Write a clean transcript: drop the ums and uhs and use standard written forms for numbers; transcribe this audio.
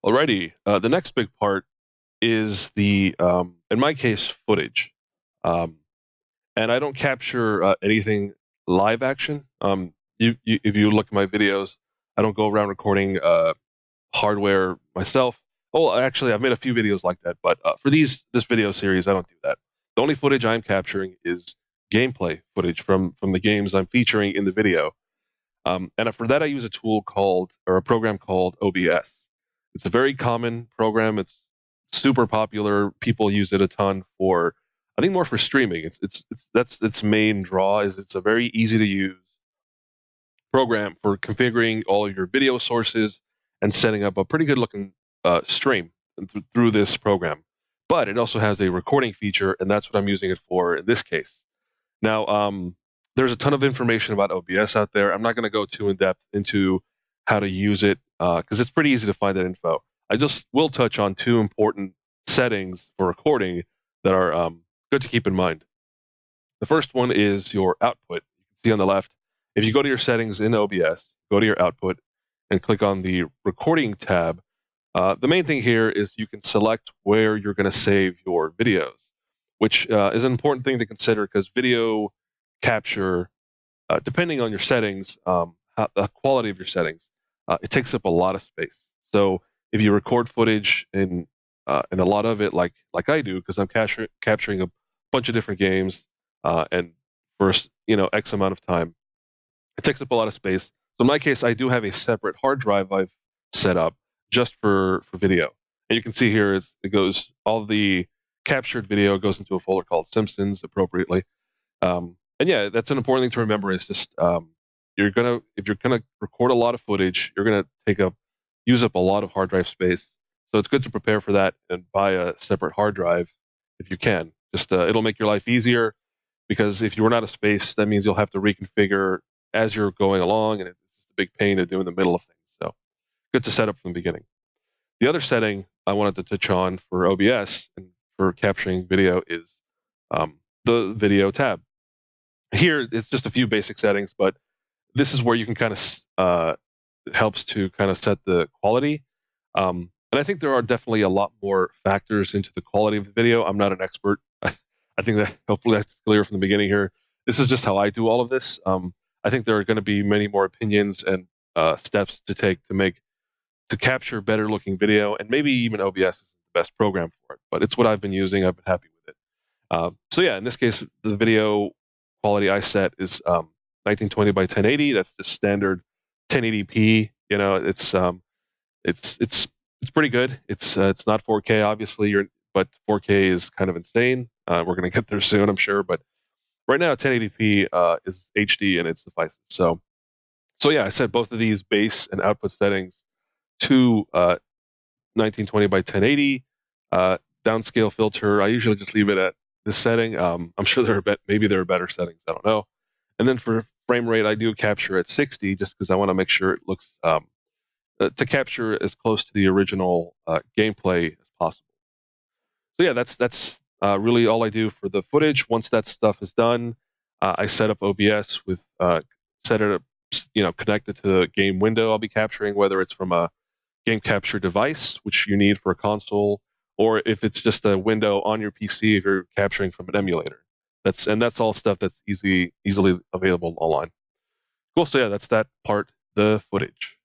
Alrighty, the next big part is in my case, footage. Um, and I don't capture anything live action. If you look at my videos, I don't go around recording hardware myself. Oh, actually, I've made a few videos like that, but for this video series, I don't do that. The only footage I'm capturing is gameplay footage from the games I'm featuring in the video. And for that, I use a program called OBS. It's a very common program. It's super popular. People use it a ton I think more for streaming. That's its main draw is it's a very easy to use program for configuring all of your video sources and setting up a pretty good looking stream through this program. But it also has a recording feature, and that's what I'm using it for in this case. Now, there's a ton of information about OBS out there. I'm not going to go too in depth into how to use it because it's pretty easy to find that info. I just will touch on two important settings for recording that are good to keep in mind. The first one is your output. You can see on the left, if you go to your settings in OBS, go to your output and click on the recording tab. The main thing here is you can select where you're going to save your videos, which is an important thing to consider because video capture, depending on your settings, the quality of your settings, it takes up a lot of space. So if you record footage and a lot of it like I do, because I'm capturing a bunch of different games, and for X amount of time, it takes up a lot of space. So in my case, I do have a separate hard drive I've set up just for video. And you can see here it goes all the captured video goes into a folder called Simpsons appropriately. And yeah, that's an important thing to remember is just if you're gonna record a lot of footage, you're gonna use up a lot of hard drive space. So it's good to prepare for that and buy a separate hard drive if you can. Just it'll make your life easier because if you run out of space, that means you'll have to reconfigure as you're going along, and it's just a big pain to do in the middle of things. So good to set up from the beginning. The other setting I wanted to touch on for OBS and for capturing video is the video tab. Here, it's just a few basic settings, but this is where you can kind of helps to kind of set the quality. And I think there are definitely a lot more factors into the quality of the video. I'm not an expert. I think that hopefully that's clear from the beginning here. This is just how I do all of this. I think there are going to be many more opinions and steps to take to capture better looking video, and maybe even OBS is the best program for it. But it's what I've been using. I've been happy with it. So yeah, in this case, the video quality I set is 1920 by 1080. That's just standard 1080p. It's pretty good. It's not 4K, obviously, but 4K is kind of insane. We're gonna get there soon, I'm sure. But right now, 1080p is HD and it suffices. So yeah, I set both of these base and output settings to 1920 by 1080. Downscale filter, I usually just leave it at this setting. I'm sure maybe there are better settings. I don't know. And then for frame rate, I do capture at 60 just because I want to make sure it looks to capture as close to the original gameplay as possible. So yeah, that's really all I do for the footage. Once that stuff is done, I set up OBS with set it up, connected to the game window I'll be capturing, whether it's from a game capture device, which you need for a console, or if it's just a window on your PC if you're capturing from an emulator. That's all stuff that's easily available online. Cool. So yeah, that's that part, the footage.